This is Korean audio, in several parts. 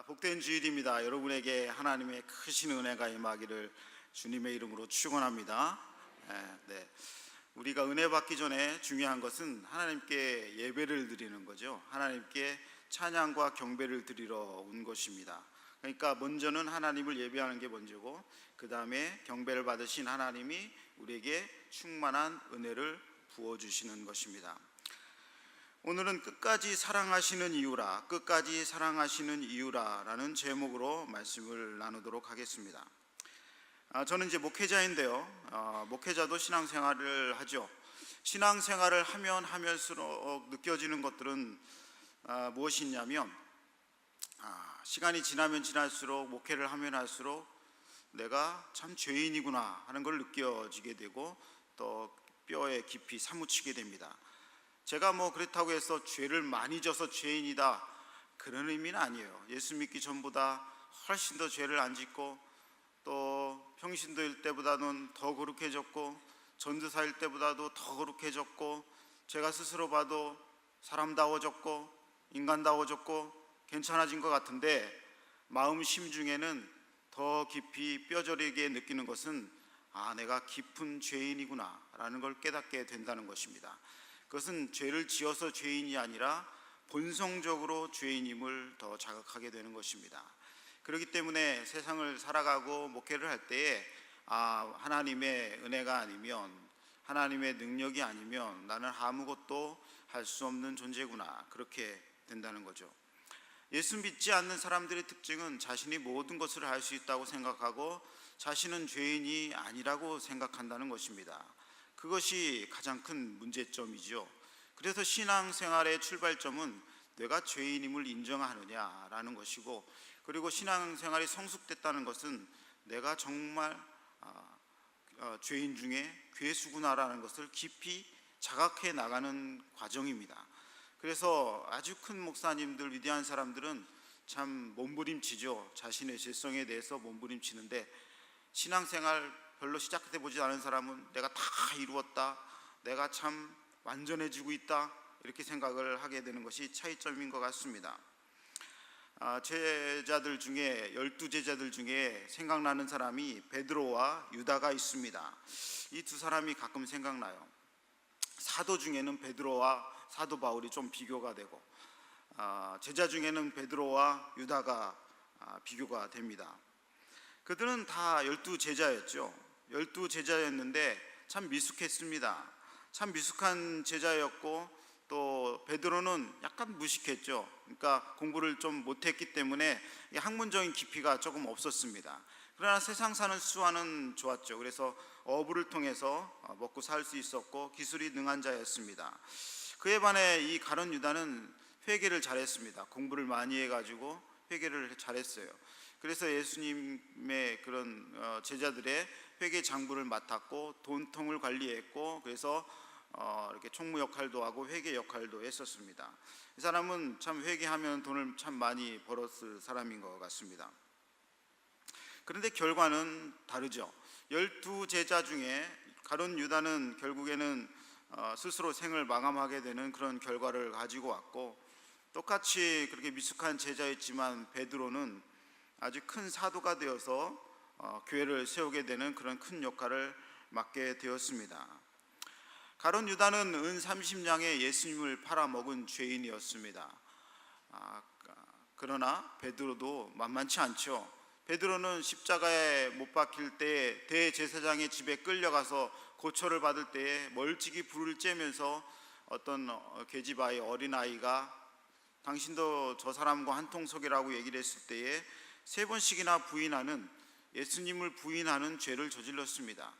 복된 주일입니다. 여러분에게 하나님의 크신 은혜가 임하기를 주님의 이름으로 축원합니다. 네. 우리가 은혜 받기 전에 중요한 것은 하나님께 예배를 드리는 거죠. 하나님께 찬양과 경배를 드리러 온 것입니다. 그러니까 먼저는 하나님을 예배하는 게 먼저고, 그 다음에 경배를 받으신 하나님이 우리에게 충만한 은혜를 부어주시는 것입니다. 오늘은 끝까지 사랑하시는 이유라, 끝까지 사랑하시는 이유라 라는 제목으로 말씀을 나누도록 하겠습니다. 저는 이제 목회자인데요, 목회자도 신앙생활을 하죠. 신앙생활을 하면 할수록 느껴지는 것들은 무엇이 있냐면, 시간이 지나면 지날수록, 목회를 하면 할수록 내가 참 죄인이구나 하는 걸 느껴지게 되고, 또 뼈에 깊이 사무치게 됩니다. 제가 그렇다고 해서 죄를 많이 져서 죄인이다, 그런 의미는 아니에요. 예수 믿기 전보다 훨씬 더 죄를 안 짓고, 또 평신도일 때보다는 더 거룩해졌고, 전도사일 때보다도 더 거룩해졌고, 제가 스스로 봐도 사람다워졌고 인간다워졌고 괜찮아진 것 같은데, 마음 심중에는 더 깊이 뼈저리게 느끼는 것은 내가 깊은 죄인이구나 라는 걸 깨닫게 된다는 것입니다. 그것은 죄를 지어서 죄인이 아니라 본성적으로 죄인임을 더 자각하게 되는 것입니다. 그렇기 때문에 세상을 살아가고 목회를 할 때에 하나님의 은혜가 아니면, 하나님의 능력이 아니면 나는 아무것도 할 수 없는 존재구나, 그렇게 된다는 거죠. 예수 믿지 않는 사람들의 특징은 자신이 모든 것을 할 수 있다고 생각하고 자신은 죄인이 아니라고 생각한다는 것입니다. 그것이 가장 큰 문제점이죠. 그래서 신앙생활의 출발점은 내가 죄인임을 인정하느냐라는 것이고, 그리고 신앙생활이 성숙됐다는 것은 내가 정말 죄인 중에 괴수구나라는 것을 깊이 자각해 나가는 과정입니다. 그래서 아주 큰 목사님들, 위대한 사람들은 참 몸부림치죠. 자신의 죄성에 대해서 몸부림치는데, 신앙생활 별로 시작해 보지 않은 사람은 내가 다 이루었다, 내가 참 완전해지고 있다, 이렇게 생각을 하게 되는 것이 차이점인 것 같습니다. 제자들 중에, 12제자들 중에 생각나는 사람이 베드로와 유다가 있습니다. 이 두 사람이 가끔 생각나요. 사도 중에는 베드로와 사도 바울이 좀 비교가 되고, 제자 중에는 베드로와 유다가 비교가 됩니다. 그들은 다 12제자였죠. 12제자였는데 참 미숙했습니다. 참 미숙한 제자였고, 또 베드로는 약간 무식했죠. 그러니까 공부를 좀 못했기 때문에 학문적인 깊이가 조금 없었습니다. 그러나 세상 사는 수완은 좋았죠. 그래서 어부를 통해서 먹고 살 수 있었고 기술이 능한 자였습니다. 그에 반해 이 가룟 유다는 회개를 잘했습니다. 공부를 많이 해가지고 회개를 잘했어요. 그래서 예수님의 그런 제자들의 회계 장부를 맡았고, 돈통을 관리했고, 그래서 이렇게 총무 역할도 하고 회계 역할도 했었습니다. 이 사람은 참 회계하면 돈을 참 많이 벌었을 사람인 것 같습니다. 그런데 결과는 다르죠. 12제자 중에 가룟 유다는 결국에는 스스로 생을 마감하게 되는 그런 결과를 가지고 왔고, 똑같이 그렇게 미숙한 제자였지만 베드로는 아주 큰 사도가 되어서 교회를 세우게 되는 그런 큰 역할을 맡게 되었습니다. 가룟 유다는 은 30냥에 예수님을 팔아먹은 죄인이었습니다. 그러나 베드로도 만만치 않죠. 베드로는 십자가에 못 박힐 때에 대제사장의 집에 끌려가서 고초를 받을 때에 멀찍이 불을 쬐면서 어떤 계집아이, 어린아이가 당신도 저 사람과 한 통속이라고 얘기를 했을 때에 3번씩이나 부인하는, 예수님을 부인하는 죄를 저질렀습니다.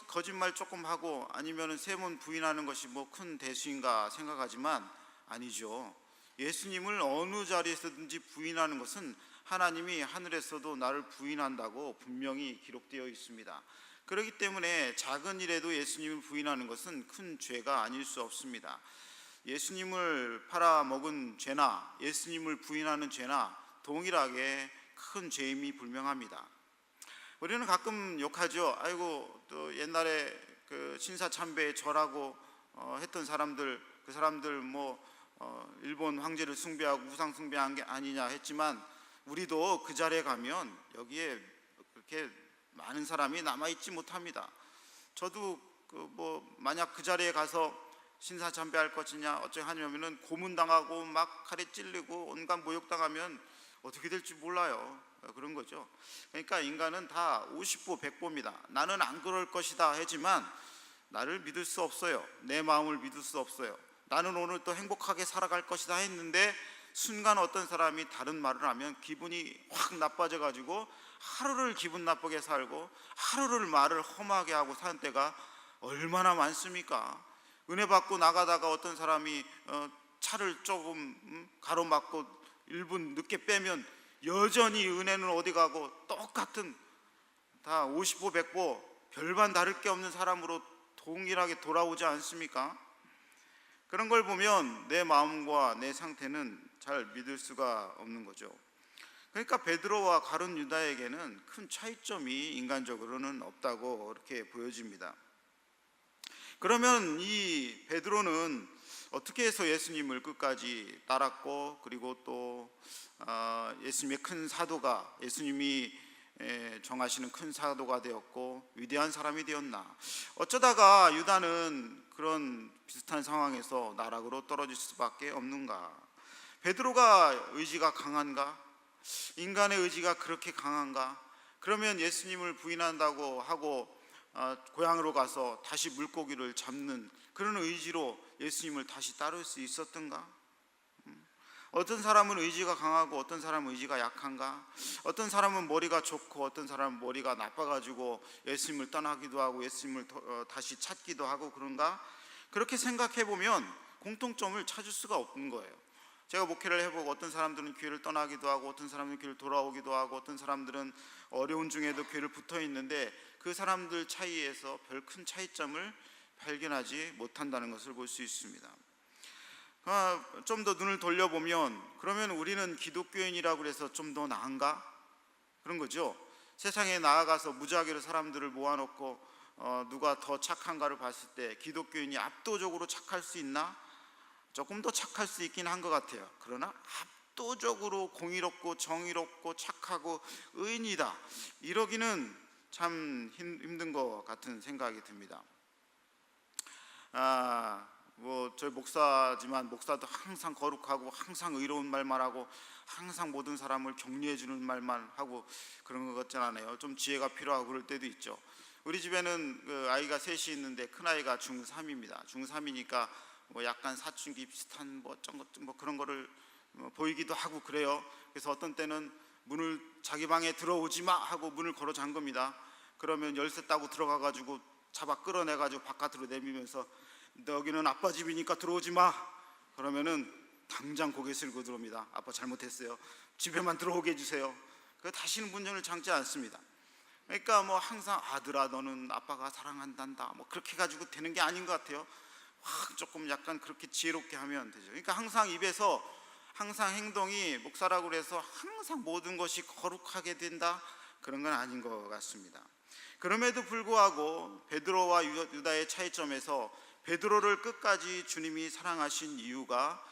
거짓말 조금 하고 아니면 3번 부인하는 것이 큰 대수인가 생각하지만 아니죠. 예수님을 어느 자리에서든지 부인하는 것은 하나님이 하늘에서도 나를 부인한다고 분명히 기록되어 있습니다. 그렇기 때문에 작은 일에도 예수님을 부인하는 것은 큰 죄가 아닐 수 없습니다. 예수님을 팔아먹은 죄나 예수님을 부인하는 죄나 동일하게 큰 죄임이 분명합니다. 우리는 가끔 욕하죠. 아이고, 또 옛날에 그 신사참배에 절하고 했던 사람들, 그 사람들 일본 황제를 숭배하고 우상 숭배한 게 아니냐 했지만, 우리도 그 자리에 가면 여기에 그렇게 많은 사람이 남아있지 못합니다. 저도 만약 그 자리에 가서 신사참배할 것이냐 어쩌 하냐면은 고문당하고 막 칼에 찔리고 온갖 모욕당하면 어떻게 될지 몰라요. 그런 거죠. 그러니까 인간은 다 50보 100보입니다. 나는 안 그럴 것이다 하지만 나를 믿을 수 없어요. 내 마음을 믿을 수 없어요. 나는 오늘 또 행복하게 살아갈 것이다 했는데 순간 어떤 사람이 다른 말을 하면 기분이 확 나빠져 가지고 하루를 기분 나쁘게 살고 하루를 말을 험하게 하고 사는 때가 얼마나 많습니까? 은혜 받고 나가다가 어떤 사람이 차를 조금 가로막고 1분 늦게 빼면 여전히 은혜는 어디 가고 똑같은 다 50보 100보 별반 다를 게 없는 사람으로 동일하게 돌아오지 않습니까? 그런 걸 보면 내 마음과 내 상태는 잘 믿을 수가 없는 거죠. 그러니까 베드로와 가룟 유다에게는 큰 차이점이 인간적으로는 없다고 그렇게 보여집니다. 그러면 이 베드로는 어떻게 해서 예수님을 끝까지 따랐고 그리고 또 예수님의 큰 사도가 예수님이 정하시는 큰 사도가 되었고 위대한 사람이 되었나? 어쩌다가 유다는 그런 비슷한 상황에서 나락으로 떨어질 수밖에 없는가? 베드로가 의지가 강한가? 인간의 의지가 그렇게 강한가? 그러면 예수님을 부인한다고 하고 고향으로 가서 다시 물고기를 잡는 그런 의지로 예수님을 다시 따를 수 있었던가? 어떤 사람은 의지가 강하고 어떤 사람은 의지가 약한가? 어떤 사람은 머리가 좋고 어떤 사람은 머리가 나빠가지고 예수님을 떠나기도 하고 예수님을 다시 찾기도 하고 그런가? 그렇게 생각해 보면 공통점을 찾을 수가 없는 거예요. 제가 목회를 해보고 어떤 사람들은 교회를 떠나기도 하고 어떤 사람들은 교회를 돌아오기도 하고 어떤 사람들은 어려운 중에도 교회를 붙어 있는데 그 사람들 차이에서 별 큰 차이점을 발견하지 못한다는 것을 볼 수 있습니다. 좀 더 눈을 돌려보면 그러면 우리는 기독교인이라고 해서 좀 더 나은가? 그런 거죠. 세상에 나아가서 무지하게 사람들을 모아놓고 누가 더 착한가를 봤을 때 기독교인이 압도적으로 착할 수 있나? 조금 더 착할 수 있긴 한 것 같아요. 그러나 압도적으로 공의롭고 정의롭고 착하고 의인이다 이러기는 참 힘든 것 같은 생각이 듭니다. 저희 목사지만 목사도 항상 거룩하고 항상 의로운 말만 하고 항상 모든 사람을 격려해 주는 말만 하고 그런 것 같지 않아요. 좀 지혜가 필요하고 그럴 때도 있죠. 우리 집에는 그 아이가 셋이 있는데 큰아이가 중3입니다. 중3이니까 약간 사춘기 비슷한 그런 거를 보이기도 하고 그래요. 그래서 어떤 때는 문을 자기 방에 들어오지 마 하고 문을 걸어 잠 겁니다. 그러면 열쇠 따고 들어가 가지고 잡아 끌어내 가지고 바깥으로 내밀면서 여기는 아빠 집이니까 들어오지 마. 그러면은 당장 고개 숙이고 들어옵니다. 아빠 잘못했어요. 집에만 들어오게 해주세요. 다시는 문을 잠지 않습니다. 그러니까 항상 아들아 너는 아빠가 사랑한단다 그렇게 가지고 되는 게 아닌 것 같아요. 조금 약간 그렇게 지혜롭게 하면 되죠. 그러니까 항상 입에서 항상 행동이 목사라고 해서 항상 모든 것이 거룩하게 된다 그런 건 아닌 것 같습니다. 그럼에도 불구하고 베드로와 유다의 차이점에서 베드로를 끝까지 주님이 사랑하신 이유가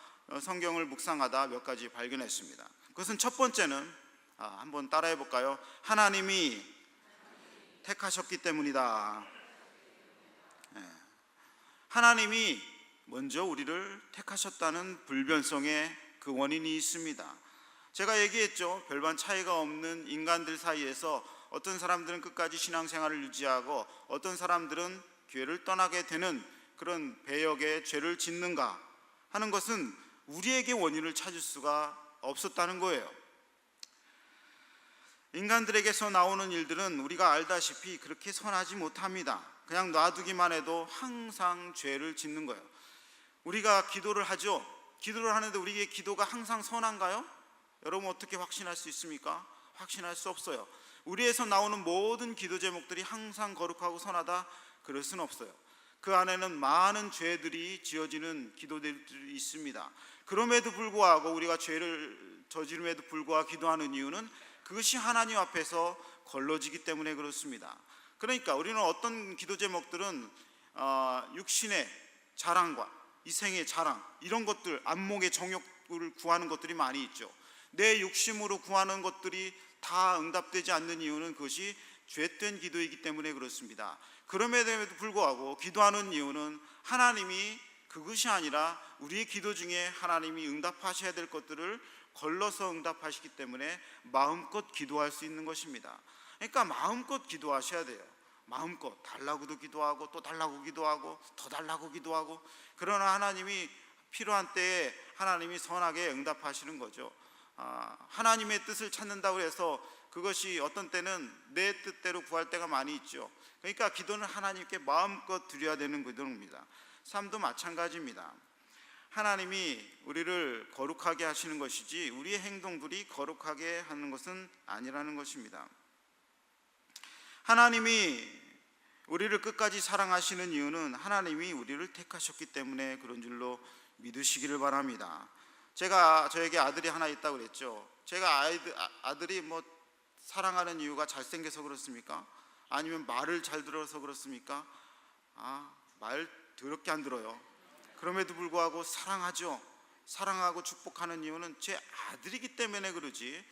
성경을 묵상하다 몇 가지 발견했습니다. 그것은 첫 번째는 한번 따라해 볼까요? 하나님이 택하셨기 때문이다. 하나님이 먼저 우리를 택하셨다는 불변성의 그 원인이 있습니다. 제가 얘기했죠. 별반 차이가 없는 인간들 사이에서 어떤 사람들은 끝까지 신앙생활을 유지하고 어떤 사람들은 교회를 떠나게 되는 그런 배역의 죄를 짓는가 하는 것은 우리에게 원인을 찾을 수가 없었다는 거예요. 인간들에게서 나오는 일들은 우리가 알다시피 그렇게 선하지 못합니다. 그냥 놔두기만 해도 항상 죄를 짓는 거예요. 우리가 기도를 하죠. 기도를 하는데 우리의 기도가 항상 선한가요? 여러분 어떻게 확신할 수 있습니까? 확신할 수 없어요. 우리에서 나오는 모든 기도 제목들이 항상 거룩하고 선하다 그럴 수는 없어요. 그 안에는 많은 죄들이 지어지는 기도들이 있습니다. 그럼에도 불구하고 우리가 죄를 저지름에도 불구하고 기도하는 이유는 그것이 하나님 앞에서 걸러지기 때문에 그렇습니다. 그러니까 우리는 어떤 기도 제목들은 육신의 자랑과 이생의 자랑 이런 것들 안목의 정욕을 구하는 것들이 많이 있죠. 내 욕심으로 구하는 것들이 다 응답되지 않는 이유는 그것이 죄된 기도이기 때문에 그렇습니다. 그럼에도 불구하고 기도하는 이유는 하나님이 그것이 아니라 우리의 기도 중에 하나님이 응답하셔야 될 것들을 걸러서 응답하시기 때문에 마음껏 기도할 수 있는 것입니다. 그러니까 마음껏 기도하셔야 돼요. 마음껏 달라고도 기도하고 또 달라고 기도하고 더 달라고 기도하고, 그러나 하나님이 필요한 때에 하나님이 선하게 응답하시는 거죠. 하나님의 뜻을 찾는다고 해서 그것이 어떤 때는 내 뜻대로 구할 때가 많이 있죠. 그러니까 기도는 하나님께 마음껏 드려야 되는 기도입니다. 삶도 마찬가지입니다. 하나님이 우리를 거룩하게 하시는 것이지 우리의 행동들이 거룩하게 하는 것은 아니라는 것입니다. 하나님이 우리를 끝까지 사랑하시는 이유는 하나님이 우리를 택하셨기 때문에 그런 줄로 믿으시기를 바랍니다. 저에게 아들이 하나 있다고 그랬죠. 제가 아들이 뭐 사랑하는 이유가 잘생겨서 그렇습니까? 아니면 말을 잘 들어서 그렇습니까? 말 더럽게 안 들어요. 그럼에도 불구하고 사랑하죠. 사랑하고 축복하는 이유는 제 아들이기 때문에 그러지,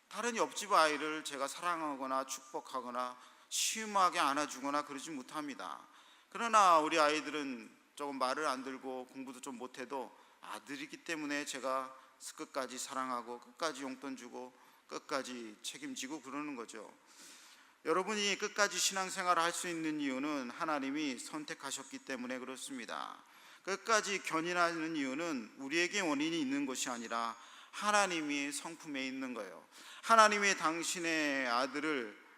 다른 옆집 아이를 제가 사랑하거나 축복하거나 시음하게 안아주거나 그러지 못합니다. 그러나 우리 아이들은 조금 말을 안 들고 공부도 좀 못해도 아들이기 때문에 제가 끝까지 사랑하고 끝까지 용돈 주고 끝까지 책임지고 그러는 거죠. 여러분이 끝까지 신앙생활을 할 수 있는 이유는 하나님이 선택하셨기 때문에 그렇습니다. 끝까지 견인하는 이유는 우리에게 원인이 있는 것이 아니라 하나님이 성품에 있는 거예요. 하나님이 당신의 아들을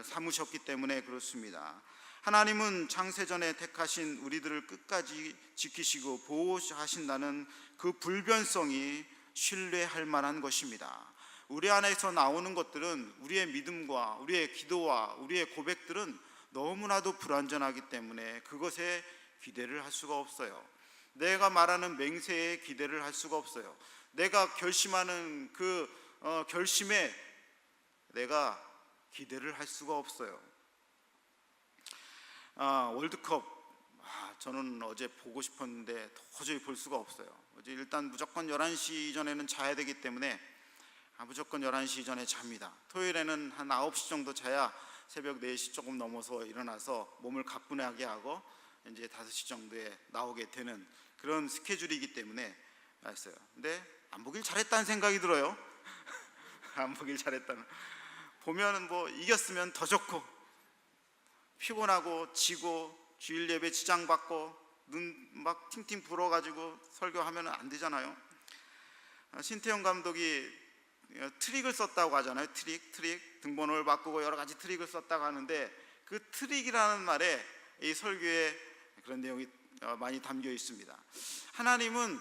삼으셨기 때문에 그렇습니다. 하나님은 창세전에 택하신 우리들을 끝까지 지키시고 보호하신다는 그 불변성이 신뢰할 만한 것입니다. 우리 안에서 나오는 것들은, 우리의 믿음과 우리의 기도와 우리의 고백들은 너무나도 불완전하기 때문에 그것에 기대를 할 수가 없어요. 내가 말하는 맹세에 기대를 할 수가 없어요. 내가 결심하는 그 결심에 내가 기대를 할 수가 없어요. 월드컵 저는 어제 보고 싶었는데 도저히 볼 수가 없어요. 어제 일단 무조건 11시 전에는 자야 되기 때문에 무조건 11시 전에 잡니다. 토요일에는 한 9시 정도 자야 새벽 4시 조금 넘어서 일어나서 몸을 가뿐하게 하고 이제 5시 정도에 나오게 되는 그런 스케줄이기 때문에 했어요. 근데 안 보길 잘했다는 생각이 들어요. 안 보길 잘했다는. 보면은 뭐 이겼으면 더 좋고, 피곤하고 지고 주일 예배 지장받고 눈 막 팅팅 불어가지고 설교하면 안 되잖아요. 신태용 감독이 트릭을 썼다고 하잖아요. 트릭 등번호를 바꾸고 여러 가지 트릭을 썼다고 하는데, 그 트릭이라는 말에 이 설교에 그런 내용이 많이 담겨 있습니다. 하나님은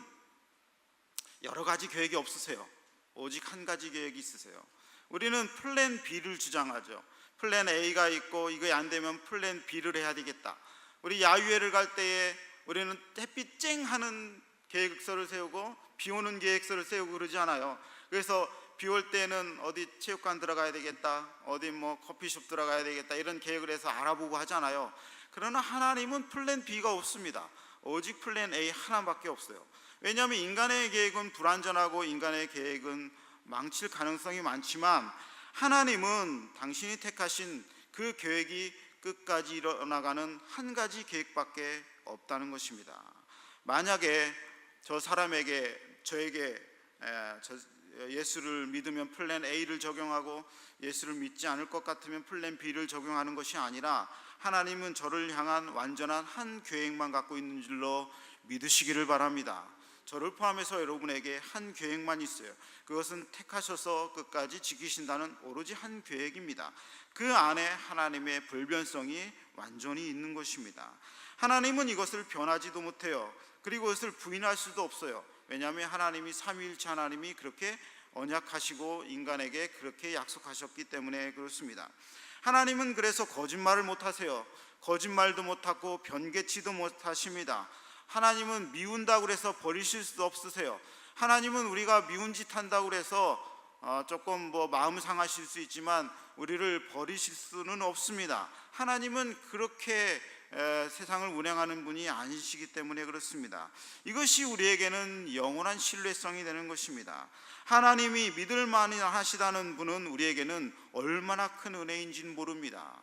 여러 가지 계획이 없으세요. 오직 한 가지 계획이 있으세요. 우리는 플랜 B를 주장하죠. 플랜 A가 있고 이게 안 되면 플랜 B를 해야 되겠다. 우리 야유회를 갈 때에 우리는 햇빛 쨍 하는 계획서를 세우고 비 오는 계획서를 세우고 그러지 않아요. 그래서 비 올 때는 어디 체육관 들어가야 되겠다, 어디 뭐 커피숍 들어가야 되겠다, 이런 계획을 해서 알아보고 하잖아요. 그러나 하나님은 플랜 B가 없습니다. 오직 플랜 A 하나밖에 없어요. 왜냐하면 인간의 계획은 불완전하고 인간의 계획은 망칠 가능성이 많지만, 하나님은 당신이 택하신 그 계획이 끝까지 이뤄나가는 한 가지 계획밖에 없다는 것입니다. 만약에 저에게 예수를 믿으면 플랜 A를 적용하고 예수를 믿지 않을 것 같으면 플랜 B를 적용하는 것이 아니라, 하나님은 저를 향한 완전한 한 계획만 갖고 있는 줄로 믿으시기를 바랍니다. 저를 포함해서 여러분에게 한 계획만 있어요. 그것은 택하셔서 끝까지 지키신다는 오로지 한 계획입니다. 그 안에 하나님의 불변성이 완전히 있는 것입니다. 하나님은 이것을 변하지도 못해요. 그리고 이것을 부인할 수도 없어요. 왜냐하면 하나님이 삼위일체 하나님이 그렇게 언약하시고 인간에게 그렇게 약속하셨기 때문에 그렇습니다. 하나님은 그래서 거짓말을 못하세요. 거짓말도 못하고 변개치도 못하십니다. 하나님은 미운다고 해서 버리실 수도 없으세요. 하나님은 우리가 미운 짓 한다고 해서 조금 뭐 마음 상하실 수 있지만 우리를 버리실 수는 없습니다. 하나님은 그렇게 세상을 운행하는 분이 아니시기 때문에 그렇습니다. 이것이 우리에게는 영원한 신뢰성이 되는 것입니다. 하나님이 믿을 만하시다는 분은 우리에게는 얼마나 큰 은혜인지는 모릅니다.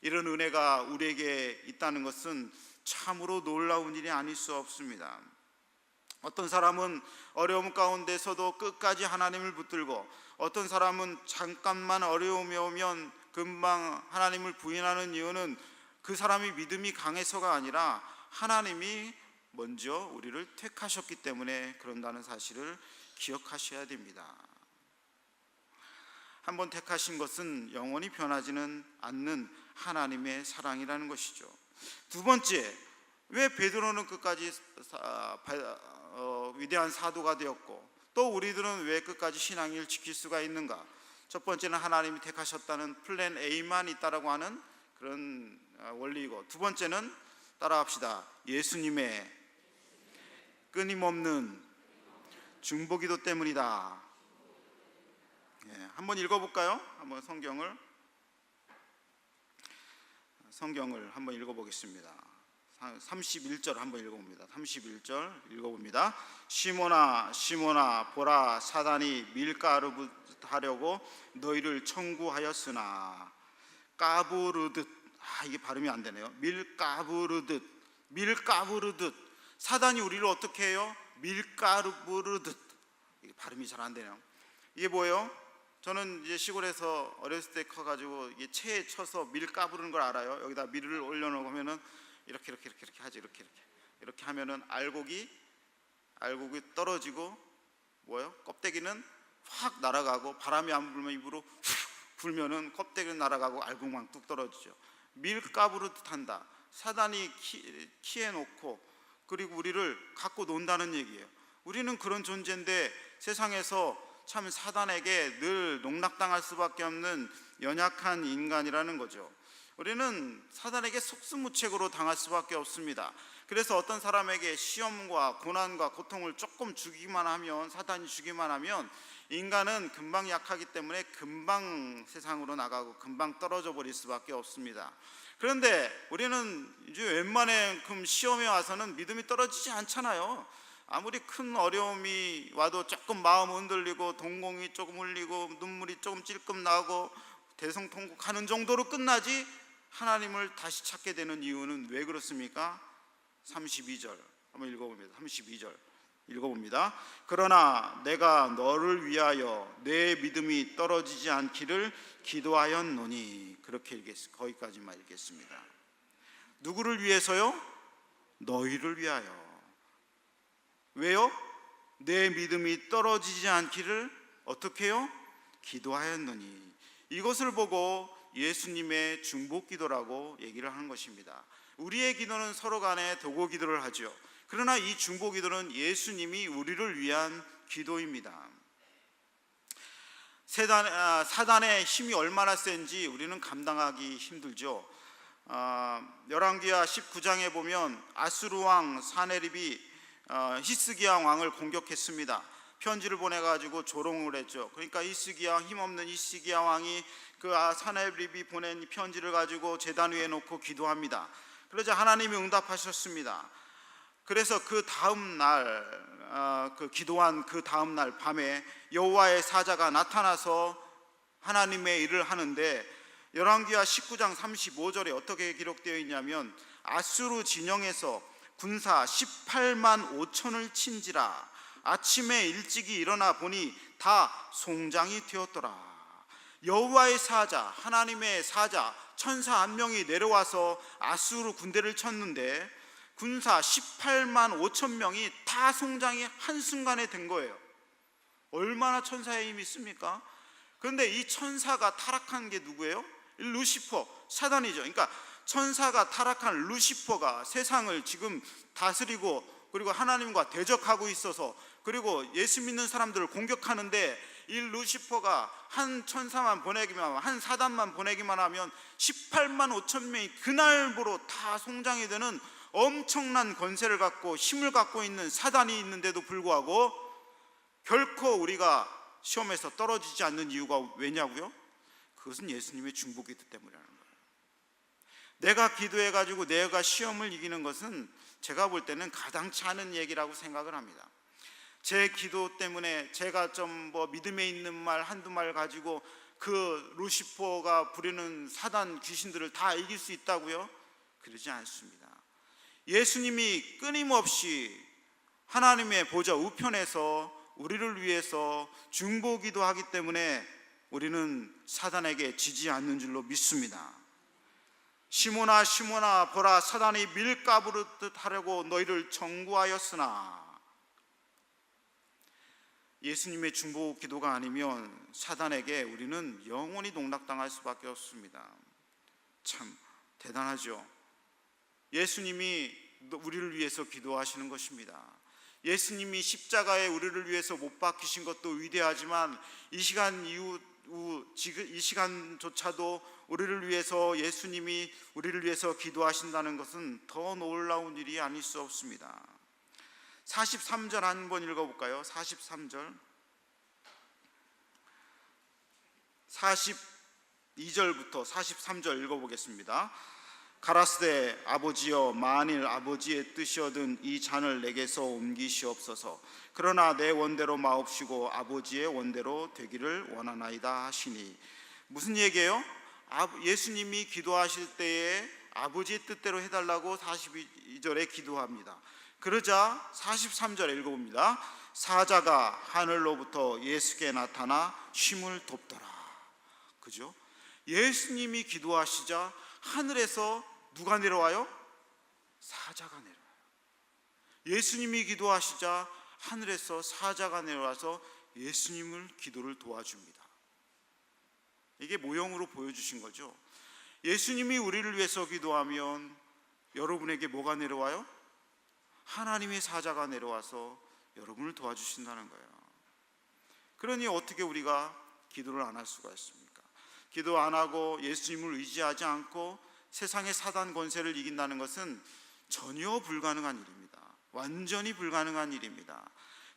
이런 은혜가 우리에게 있다는 것은 참으로 놀라운 일이 아닐 수 없습니다. 어떤 사람은 어려움 가운데서도 끝까지 하나님을 붙들고, 어떤 사람은 잠깐만 어려움이 오면 금방 하나님을 부인하는 이유는 그 사람이 믿음이 강해서가 아니라 하나님이 먼저 우리를 택하셨기 때문에 그런다는 사실을 기억하셔야 됩니다. 한번 택하신 것은 영원히 변하지는 않는 하나님의 사랑이라는 것이죠. 두 번째, 왜 베드로는 끝까지 위대한 사도가 되었고 또 우리들은 왜 끝까지 신앙을 지킬 수가 있는가? 첫 번째는 하나님이 택하셨다는 플랜 A만 있다라고 하는 그런 원리이고, 두 번째는 따라합시다. 예수님의 끊임없는 중보기도 때문이다. 한번 읽어볼까요? 한번 성경을 한번 읽어보겠습니다. 31절 한번 읽어봅니다. 31절 읽어봅니다. 시몬아 시몬아 보라, 사단이 밀가루하려고 너희를 청구하였으나 까부르듯, 이게 발음이 안 되네요. 밀가부르듯 사단이 우리를 어떻게 해요? 밀가루르듯. 이게 발음이 잘 안 되네요. 이게 뭐예요? 저는 이제 시골에서 어렸을 때 커가지고 이게 체에 쳐서 밀 까부르는 걸 알아요. 여기다 밀을 올려놓으면은 이렇게 하지, 이렇게 하면은 알곡이 떨어지고 뭐예요? 껍데기는 확 날아가고, 바람이 안 불면 입으로 훅 불면은 껍데기는 날아가고 알곡만 뚝 떨어지죠. 밀 까부르듯 한다. 사단이 키에 놓고 그리고 우리를 갖고 논다는 얘기예요. 우리는 그런 존재인데 세상에서 참 사단에게 늘 농락당할 수밖에 없는 연약한 인간이라는 거죠. 우리는 사단에게 속수무책으로 당할 수밖에 없습니다. 그래서 어떤 사람에게 시험과 고난과 고통을 조금 주기만 하면, 사단이 주기만 하면 인간은 금방 약하기 때문에 금방 세상으로 나가고 금방 떨어져 버릴 수밖에 없습니다. 그런데 우리는 이제 웬만큼 시험에 와서는 믿음이 떨어지지 않잖아요. 아무리 큰 어려움이 와도 조금 마음 흔들리고 동공이 조금 울리고 눈물이 조금 찔끔 나고 대성통곡하는 정도로 끝나지, 하나님을 다시 찾게 되는 이유는 왜 그렇습니까? 32절 한번 읽어봅니다. 32절 읽어봅니다. 그러나 내가 너를 위하여 내 믿음이 떨어지지 않기를 기도하였노니. 그렇게 거기까지만 읽겠습니다. 누구를 위해서요? 너희를 위하여. 왜요? 내 믿음이 떨어지지 않기를 어떻게 해요? 기도하였노니. 이것을 보고 예수님의 중보기도라고 얘기를 하는 것입니다. 우리의 기도는 서로 간에 도고 기도를 하죠. 그러나 이 중보기도는 예수님이 우리를 위한 기도입니다. 사단의 힘이 얼마나 센지 우리는 감당하기 힘들죠. 열왕기하 19장에 보면 아수르 왕 사네립이 히스기야 왕을 공격했습니다. 편지를 보내가지고 조롱을 했죠. 그러니까 힘없는 히스기야 왕이 그 사네립이 보낸 편지를 가지고 제단 위에 놓고 기도합니다. 그러자 하나님이 응답하셨습니다. 그래서 그 다음 날, 기도한 그 다음 날 밤에 여호와의 사자가 나타나서 하나님의 일을 하는데, 열왕기하 19장 35절에 어떻게 기록되어 있냐면, 아수르 진영에서 군사 18만 5천을 친지라 아침에 일찍이 일어나 보니 다 송장이 되었더라. 여호와의 사자, 하나님의 사자, 천사 한 명이 내려와서 아수르 군대를 쳤는데 군사 18만 5천 명이 다 송장이 한순간에 된 거예요. 얼마나 천사의 힘이 있습니까? 그런데 이 천사가 타락한 게 누구예요? 루시퍼, 사단이죠. 그러니까 천사가 타락한 루시퍼가 세상을 지금 다스리고 그리고 하나님과 대적하고 있어서, 그리고 예수 믿는 사람들을 공격하는데, 이 루시퍼가 한 천사만 보내기만 하면, 한 사단만 보내기만 하면 18만 5천 명이 그날부로 다 송장이 되는 엄청난 권세를 갖고 힘을 갖고 있는 사단이 있는데도 불구하고 결코 우리가 시험에서 떨어지지 않는 이유가 왜냐고요? 그것은 예수님의 중보기도 때문이라는 거예요. 내가 기도해가지고 내가 시험을 이기는 것은 제가 볼 때는 가당치 않은 얘기라고 생각을 합니다. 제 기도 때문에 제가 좀 믿음에 있는 말 한두 말 가지고 그 루시퍼가 부리는 사단 귀신들을 다 이길 수 있다고요? 그러지 않습니다. 예수님이 끊임없이 하나님의 보좌 우편에서 우리를 위해서 중보기도 하기 때문에 우리는 사단에게 지지 않는 줄로 믿습니다. 시몬아 시몬아 보라, 사단이 밀가부르듯 하려고 너희를 정구하였으나. 예수님의 중보 기도가 아니면 사단에게 우리는 영원히 농락당할 수밖에 없습니다. 참 대단하죠. 예수님이 우리를 위해서 기도하시는 것입니다. 예수님이 십자가에 우리를 위해서 못 박히신 것도 위대하지만 이 시간조차도 우리를 위해서 예수님이 우리를 위해서 기도하신다는 것은 더 놀라운 일이 아닐 수 없습니다. 43절 한번 읽어볼까요? 43절 42절부터 43절 읽어보겠습니다. 가라스되 아버지여, 만일 아버지의 뜻이거든 이 잔을 내게서 옮기시옵소서. 그러나 내 원대로 마옵시고 아버지의 원대로 되기를 원하나이다 하시니. 무슨 얘기예요? 예수님이 기도하실 때에 아버지의 뜻대로 해달라고 42절에 기도합니다. 그러자 43절에 읽어봅니다. 사자가 하늘로부터 예수께 나타나 쉼을 돕더라. 그죠? 예수님이 기도하시자 하늘에서 누가 내려와요? 사자가 내려와요. 예수님이 기도하시자 하늘에서 사자가 내려와서 예수님을 기도를 도와줍니다. 이게 모형으로 보여주신 거죠. 예수님이 우리를 위해서 기도하면 여러분에게 뭐가 내려와요? 하나님의 사자가 내려와서 여러분을 도와주신다는 거예요. 그러니 어떻게 우리가 기도를 안 할 수가 있습니까? 기도 안 하고 예수님을 의지하지 않고 세상의 사단 권세를 이긴다는 것은 전혀 불가능한 일입니다. 완전히 불가능한 일입니다.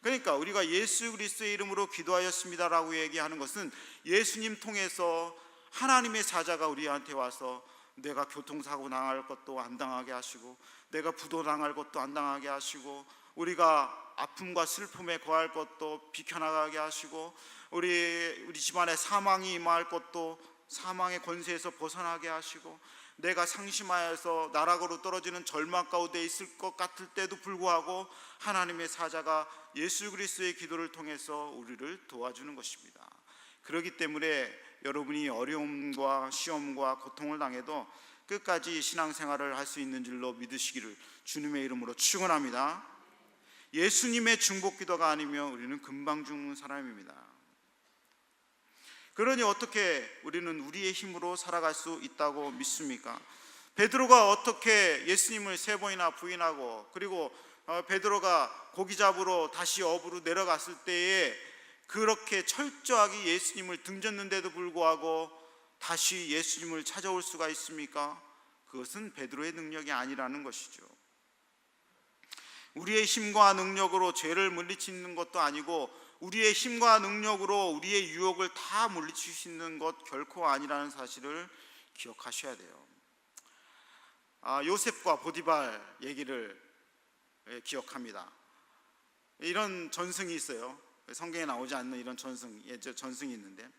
그러니까 우리가 예수 그리스도의 이름으로 기도하였습니다라고 얘기하는 것은 예수님 통해서 하나님의 사자가 우리한테 와서 내가 교통사고 당할 것도 안 당하게 하시고, 내가 부도 당할 것도 안 당하게 하시고, 우리가 아픔과 슬픔에 거할 것도 비켜나가게 하시고, 우리 집안에 사망이 임할 것도 사망의 권세에서 벗어나게 하시고, 내가 상심하여서 나락으로 떨어지는 절망 가운데 있을 것 같을 때도 불구하고 하나님의 사자가 예수 그리스도의 기도를 통해서 우리를 도와주는 것입니다. 그렇기 때문에 여러분이 어려움과 시험과 고통을 당해도 끝까지 신앙생활을 할 수 있는 줄로 믿으시기를 주님의 이름으로 축원합니다. 예수님의 중보기도가 아니면 우리는 금방 죽는 사람입니다. 그러니 어떻게 우리는 우리의 힘으로 살아갈 수 있다고 믿습니까? 베드로가 어떻게 예수님을 3번이나 부인하고, 그리고 베드로가 고기 잡으러 다시 어부로 내려갔을 때에 그렇게 철저하게 예수님을 등졌는데도 불구하고 다시 예수님을 찾아올 수가 있습니까? 그것은 베드로의 능력이 아니라는 것이죠. 우리의 힘과 능력으로 죄를 물리치는 것도 아니고, 우리의 힘과 능력으로 우리의 유혹을 다 물리칠 수 있는 것 결코 아니라는 사실을 기억하셔야 돼요. 요셉과 보디발 얘기를 기억합니다. 이런 전승이 있어요. 성경에 나오지 않는 이런 전승이 있는데,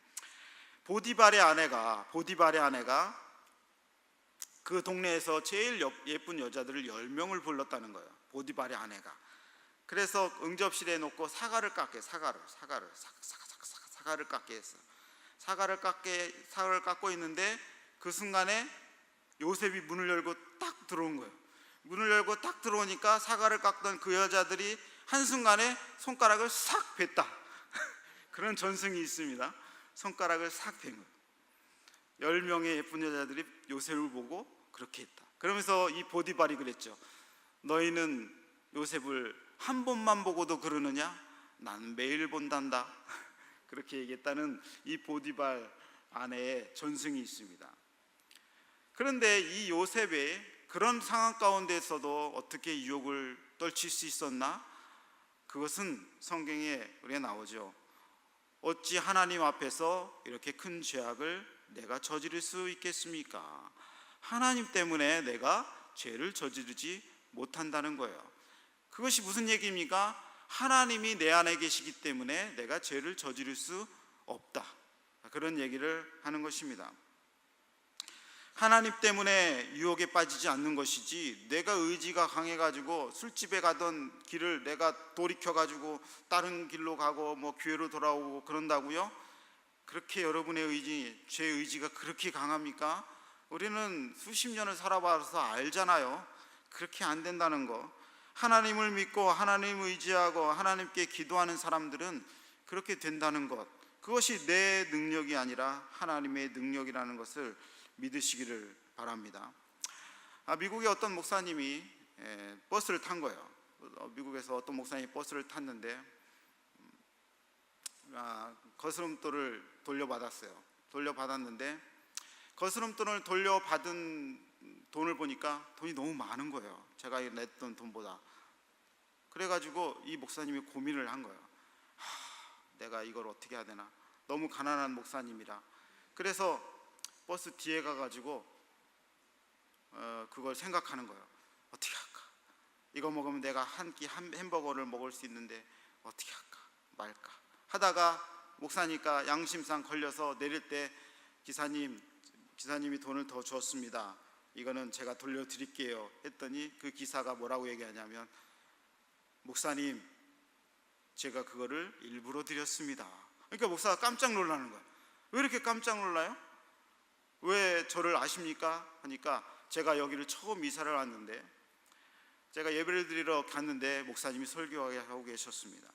보디발의 아내가 그 동네에서 제일 예쁜 여자들을 10명을 불렀다는 거예요. 보디발의 아내가. 그래서 응접실에 놓고 사과를 깎게 했어. 사과를 깎고 있는데 그 순간에 요셉이 문을 열고 딱 들어온 거예요. 문을 열고 딱 들어오니까 사과를 깎던 그 여자들이 한순간에 손가락을 싹 뱉다. 그런 전승이 있습니다. 손가락을 싹 뱉은 거예요. 10명의 예쁜 여자들이 요셉을 보고 그렇게 했다. 그러면서 이 보디발이 그랬죠. 너희는 요셉을 한 번만 보고도 그러느냐? 난 매일 본단다. 그렇게 얘기했다는 이 보디발 아내의 전승이 있습니다. 그런데 이 요셉이 그런 상황 가운데서도 어떻게 유혹을 떨칠 수 있었나? 그것은 성경에 우리가 나오죠. 어찌 하나님 앞에서 이렇게 큰 죄악을 내가 저지를 수 있겠습니까? 하나님 때문에 내가 죄를 저지르지 못한다는 거예요. 그것이 무슨 얘기입니까? 하나님이 내 안에 계시기 때문에 내가 죄를 저지를 수 없다, 그런 얘기를 하는 것입니다. 하나님 때문에 유혹에 빠지지 않는 것이지, 내가 의지가 강해가지고 술집에 가던 길을 내가 돌이켜가지고 다른 길로 가고 교회로 돌아오고 그런다고요? 그렇게 여러분의 의지, 제 의지가 그렇게 강합니까? 우리는 수십 년을 살아봐서 알잖아요. 그렇게 안 된다는 거. 하나님을 믿고 하나님을 의지하고 하나님께 기도하는 사람들은 그렇게 된다는 것, 그것이 내 능력이 아니라 하나님의 능력이라는 것을 믿으시기를 바랍니다. 미국의 어떤 목사님이 버스를 탄 거예요. 미국에서 어떤 목사님이 버스를 탔는데 거스름돈을 돌려받았는데 거스름돈을 돌려받은 돈을 보니까 돈이 너무 많은 거예요. 제가 냈던 돈보다. 그래가지고 이 목사님이 고민을 한 거예요. 내가 이걸 어떻게 해야 되나. 너무 가난한 목사님이라. 그래서 버스 뒤에 가가지고 그걸 생각하는 거예요. 어떻게 할까? 이거 먹으면 내가 한 끼 햄버거를 먹을 수 있는데 어떻게 할까 말까 하다가 목사니까 양심상 걸려서 내릴 때 기사님이 돈을 더 줬습니다. 이거는 제가 돌려드릴게요 했더니 그 기사가 뭐라고 얘기하냐면, 목사님, 제가 그거를 일부러 드렸습니다. 그러니까 목사가 깜짝 놀라는 거예요. 왜 이렇게 깜짝 놀라요? 왜 저를 아십니까? 하니까 제가 여기를 처음 이사를 왔는데 제가 예배를 드리러 갔는데 목사님이 설교하고 계셨습니다.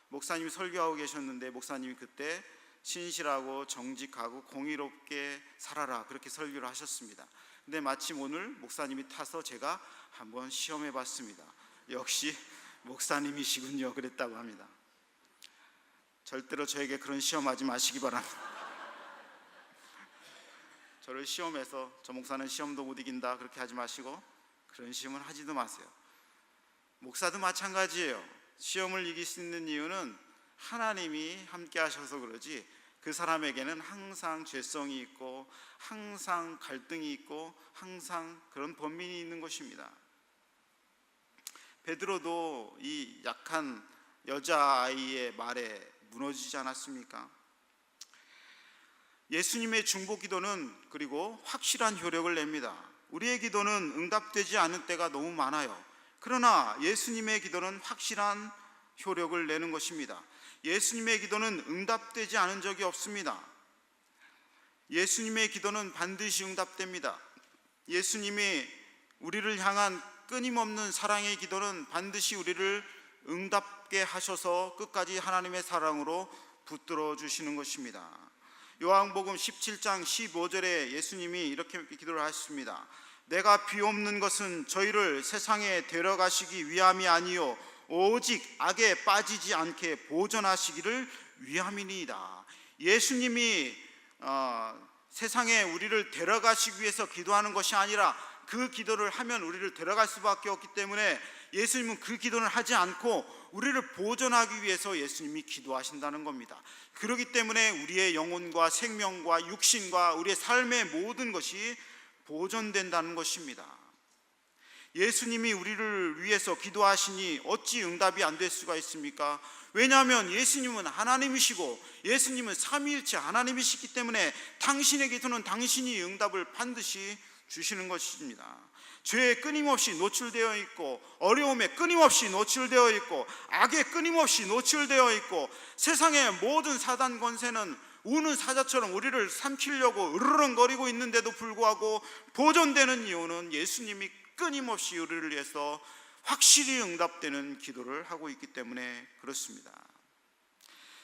목사님이 설교하고 계셨는데 목사님이 그때 신실하고 정직하고 공의롭게 살아라, 그렇게 설교를 하셨습니다. 근데 마침 오늘 목사님이 타서 제가 한번 시험해 봤습니다. 역시 목사님이시군요, 그랬다고 합니다. 절대로 저에게 그런 시험하지 마시기 바랍니다. 저를 시험해서 저 목사는 시험도 못 이긴다 그렇게 하지 마시고 그런 시험을 하지도 마세요. 목사도 마찬가지예요. 시험을 이길 수 있는 이유는 하나님이 함께 하셔서 그러지, 그 사람에게는 항상 죄성이 있고 항상 갈등이 있고 항상 그런 번민이 있는 것입니다. 베드로도 이 약한 여자아이의 말에 무너지지 않았습니까? 예수님의 중보 기도는 그리고 확실한 효력을 냅니다. 우리의 기도는 응답되지 않을 때가 너무 많아요. 그러나 예수님의 기도는 확실한 효력을 내는 것입니다. 예수님의 기도는 응답되지 않은 적이 없습니다. 예수님의 기도는 반드시 응답됩니다. 예수님이 우리를 향한 끊임없는 사랑의 기도는 반드시 우리를 응답게 하셔서 끝까지 하나님의 사랑으로 붙들어 주시는 것입니다. 요한복음 17장 15절에 예수님이 이렇게 기도를 하셨습니다. 내가 비옵는 것은 저희를 세상에 데려가시기 위함이 아니요 오직 악에 빠지지 않게 보존하시기를 위함이니이다. 예수님이 세상에 우리를 데려가시기 위해서 기도하는 것이 아니라 그 기도를 하면 우리를 데려갈 수밖에 없기 때문에 예수님은 그 기도를 하지 않고 우리를 보존하기 위해서 예수님이 기도하신다는 겁니다. 그렇기 때문에 우리의 영혼과 생명과 육신과 우리의 삶의 모든 것이 보존된다는 것입니다. 예수님이 우리를 위해서 기도하시니 어찌 응답이 안 될 수가 있습니까? 왜냐하면 예수님은 하나님이시고 예수님은 삼위일체 하나님이시기 때문에 당신의 기도는 당신이 응답을 반드시 주시는 것입니다. 죄에 끊임없이 노출되어 있고 어려움에 끊임없이 노출되어 있고 악에 끊임없이 노출되어 있고 세상의 모든 사단 권세는 우는 사자처럼 우리를 삼키려고 으르렁거리고 있는데도 불구하고 보존되는 이유는 예수님이 끊임없이 우리를 위해서 확실히 응답되는 기도를 하고 있기 때문에 그렇습니다.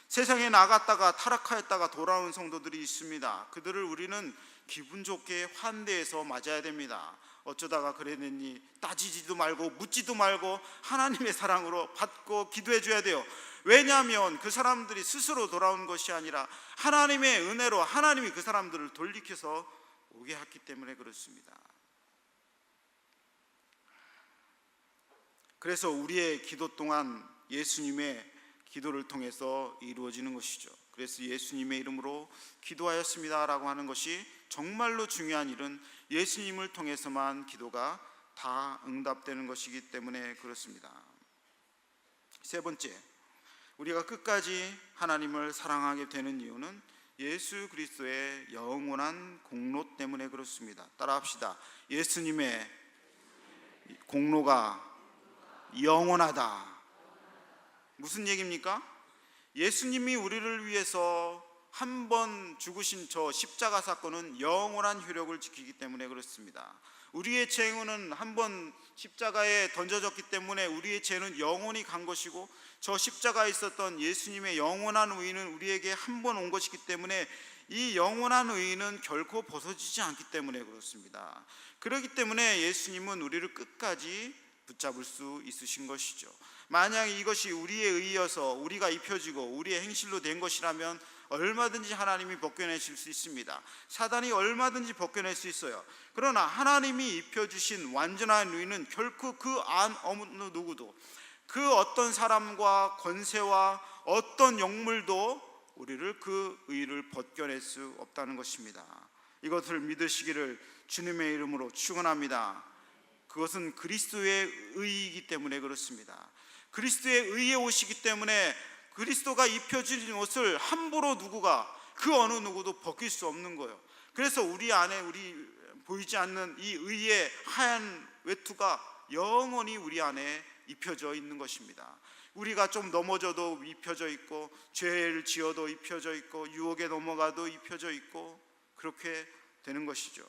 세상에 나갔다가 타락하였다가 돌아온 성도들이 있습니다. 그들을 우리는 기분 좋게 환대해서 맞아야 됩니다. 어쩌다가 그랬느니 따지지도 말고 묻지도 말고 하나님의 사랑으로 받고 기도해 줘야 돼요. 왜냐하면 그 사람들이 스스로 돌아온 것이 아니라 하나님의 은혜로 하나님이 그 사람들을 돌이켜서 오게 했기 때문에 그렇습니다. 그래서 우리의 기도 또한 예수님의 기도를 통해서 이루어지는 것이죠. 그래서 예수님의 이름으로 기도하였습니다라고 하는 것이 정말로 중요한 일은 예수님을 통해서만 기도가 다 응답되는 것이기 때문에 그렇습니다. 세 번째, 우리가 끝까지 하나님을 사랑하게 되는 이유는 예수 그리스도의 영원한 공로 때문에 그렇습니다. 따라합시다. 예수님의 공로가 영원하다. 무슨 얘기입니까? 예수님이 우리를 위해서 한 번 죽으신 저 십자가 사건은 영원한 효력을 지키기 때문에 그렇습니다. 우리의 죄는 한 번 십자가에 던져졌기 때문에 우리의 죄는 영원히 간 것이고, 저 십자가에 있었던 예수님의 영원한 의의는 우리에게 한 번 온 것이기 때문에 이 영원한 의의는 결코 벗어지지 않기 때문에 그렇습니다. 그렇기 때문에 예수님은 우리를 끝까지 붙잡을 수 있으신 것이죠. 만약 이것이 우리의 의여서 우리가 입혀지고 우리의 행실로 된 것이라면 얼마든지 하나님이 벗겨내실 수 있습니다. 사단이 얼마든지 벗겨낼 수 있어요. 그러나 하나님이 입혀주신 완전한 의는 결코 그 안 어느 누구도, 그 어떤 사람과 권세와 어떤 영물도 우리를 그 의를 벗겨낼 수 없다는 것입니다. 이것을 믿으시기를 주님의 이름으로 축원합니다. 그것은 그리스도의 의이기 때문에 그렇습니다. 그리스도의 의에 오시기 때문에 그리스도가 입혀주신 옷을 함부로 누구가, 그 어느 누구도 벗길 수 없는 거예요. 그래서 우리 안에 보이지 않는 이 의의 하얀 외투가 영원히 우리 안에 입혀져 있는 것입니다. 우리가 좀 넘어져도 입혀져 있고, 죄를 지어도 입혀져 있고, 유혹에 넘어가도 입혀져 있고, 그렇게 되는 것이죠.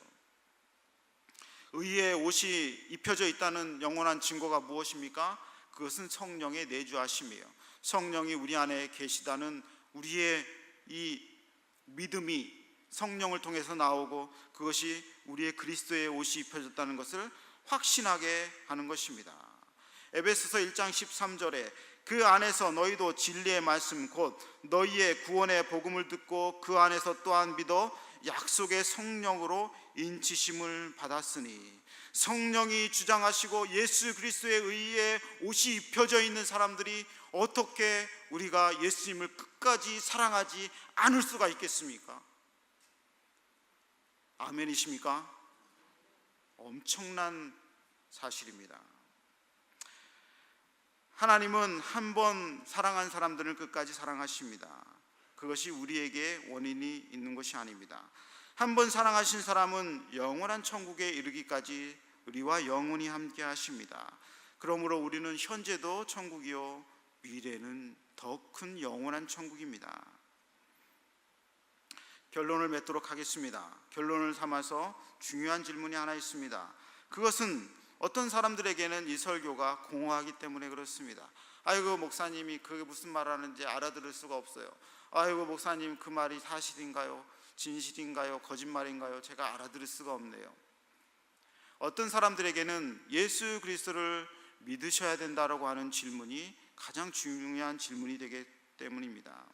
의의 옷이 입혀져 있다는 영원한 증거가 무엇입니까? 그것은 성령의 내주하심이에요. 성령이 우리 안에 계시다는 우리의 이 믿음이 성령을 통해서 나오고, 그것이 우리의 그리스도의 옷이 입혀졌다는 것을 확신하게 하는 것입니다. 에베소서 1장 13절에 그 안에서 너희도 진리의 말씀 곧 너희의 구원의 복음을 듣고 그 안에서 또한 믿어 약속의 성령으로 인치심을 받았으니, 성령이 주장하시고 예수 그리스도의 의에 옷이 입혀져 있는 사람들이 어떻게 우리가 예수님을 끝까지 사랑하지 않을 수가 있겠습니까? 아멘이십니까? 엄청난 사실입니다. 하나님은 한 번 사랑한 사람들을 끝까지 사랑하십니다. 그것이 우리에게 원인이 있는 것이 아닙니다. 한 번 사랑하신 사람은 영원한 천국에 이르기까지 우리와 영원히 함께 하십니다. 그러므로 우리는 현재도 천국이요 미래는 더 큰 영원한 천국입니다. 결론을 맺도록 하겠습니다. 결론을 삼아서 중요한 질문이 하나 있습니다. 그것은 어떤 사람들에게는 이 설교가 공허하기 때문에 그렇습니다. 아이고 목사님이 그게 무슨 말 하는지 알아들을 수가 없어요. 아이고 목사님 그 말이 사실인가요? 진실인가요? 거짓말인가요? 제가 알아들을 수가 없네요. 어떤 사람들에게는 예수 그리스도를 믿으셔야 된다라고 하는 질문이 가장 중요한 질문이 되기 때문입니다.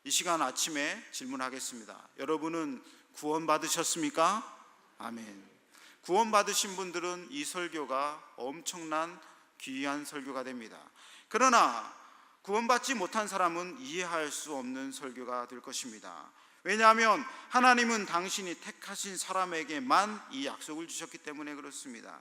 이 시간 아침에 질문하겠습니다. 여러분은 구원받으셨습니까? 아멘. 구원받으신 분들은 이 설교가 엄청난 귀한 설교가 됩니다. 그러나 구원받지 못한 사람은 이해할 수 없는 설교가 될 것입니다. 왜냐하면 하나님은 당신이 택하신 사람에게만 이 약속을 주셨기 때문에 그렇습니다.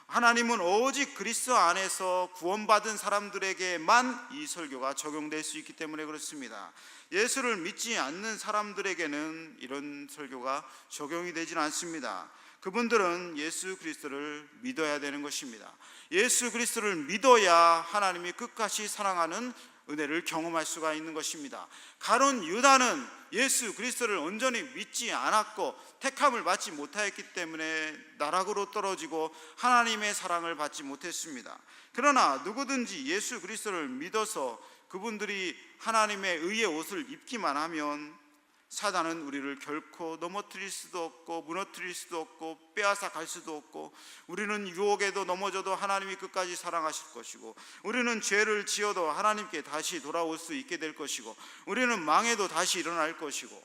하나님은 오직 그리스도 안에서 구원받은 사람들에게만 이 설교가 적용될 수 있기 때문에 그렇습니다. 예수를 믿지 않는 사람들에게는 이런 설교가 적용이 되지는 않습니다. 그분들은 예수 그리스도를 믿어야 되는 것입니다. 예수 그리스도를 믿어야 하나님이 끝까지 사랑하는 은혜를 경험할 수가 있는 것입니다. 가룟 유다는 예수 그리스도를 온전히 믿지 않았고 택함을 받지 못하였기 때문에 나락으로 떨어지고 하나님의 사랑을 받지 못했습니다. 그러나 누구든지 예수 그리스도를 믿어서 그분들이 하나님의 의의 옷을 입기만 하면 사단은 우리를 결코 넘어뜨릴 수도 없고 무너뜨릴 수도 없고 빼앗아 갈 수도 없고, 우리는 유혹에도 넘어져도 하나님이 끝까지 사랑하실 것이고, 우리는 죄를 지어도 하나님께 다시 돌아올 수 있게 될 것이고, 우리는 망해도 다시 일어날 것이고,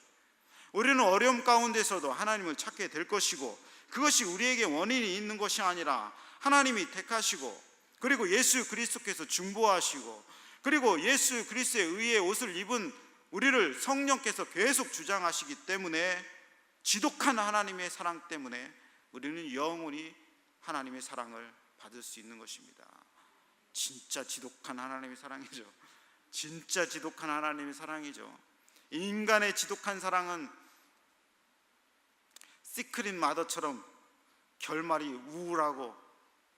우리는 어려움 가운데서도 하나님을 찾게 될 것이고, 그것이 우리에게 원인이 있는 것이 아니라 하나님이 택하시고, 그리고 예수 그리스도께서 중보하시고, 그리고 예수 그리스도의 의의 옷을 입은 우리를 성령께서 계속 주장하시기 때문에, 지독한 하나님의 사랑 때문에 우리는 영원히 하나님의 사랑을 받을 수 있는 것입니다. 진짜 지독한 하나님의 사랑이죠. 진짜 지독한 하나님의 사랑이죠. 인간의 지독한 사랑은 시크릿 마더처럼 결말이 우울하고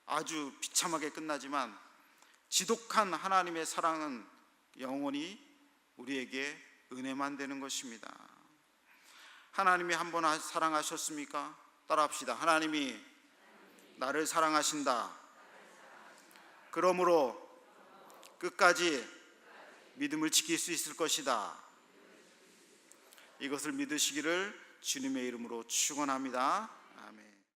아주 비참하게 끝나지만, 지독한 하나님의 사랑은 영원히 우리에게 은혜만 되는 것입니다. 하나님이 한 번 사랑하셨습니까? 따라합시다. 하나님이 나를 사랑하신다. 그러므로 끝까지 믿음을 지킬 수 있을 것이다. 이것을 믿으시기를 주님의 이름으로 축원합니다. 아멘.